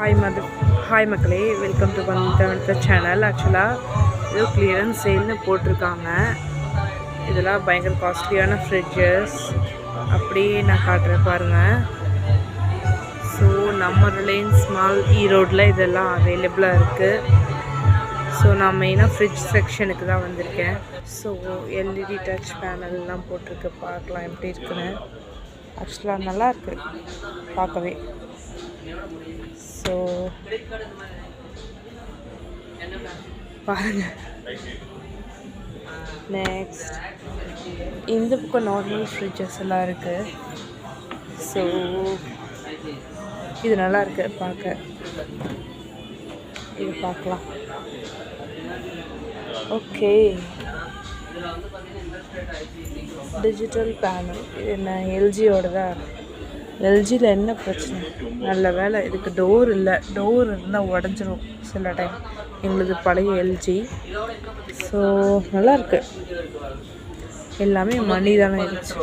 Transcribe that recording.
Hi மக்களே, welcome to வந்த channel. ஆக்சுவலாக ஏதோ கிளியரன்ஸ் சேல்னு போட்டிருக்காங்க. இதெல்லாம் பயங்கர காஸ்ட்லியான ஃப்ரிட்ஜஸ் அப்படியே நான் காட்டுறேன் பாருங்கள். ஸோ நம்ம ரிலையன்ஸ் மால் ஈரோடில் இதெல்லாம் அவைலபிளாக இருக்குது. ஸோ நான் மெயினாக ஃப்ரிட்ஜ் செக்ஷனுக்கு தான் வந்திருக்கேன். ஸோ எல்இடி டச் பேனல்லாம் போட்டிருக்கு, பார்க்கலாம் எப்படி இருக்குன்னு. ஆக்சுவலாக நல்லாயிருக்கு பார்க்கவே. ஸோ பாருங்கள். நெக்ஸ்ட் இந்த பக்கம் நார்மல் ஃப்ரிட்ஜஸ் எல்லாம் இருக்குது. ஸோ இது நல்லாயிருக்கு பார்க்க. இது பார்க்கலாம். Okay, digital panel. இது என்ன எல்ஜியோட தான். எல்ஜியில் என்ன பிரச்சனை? நல்ல வேலை இதுக்கு டோர் இல்லை. டோர் இருந்தால் உடஞ்சிரும் சில டைம். எங்களுக்கு பழைய எல்ஜி. ஸோ நல்லாயிருக்கு. எல்லாமே மணி தானே இருந்துச்சு.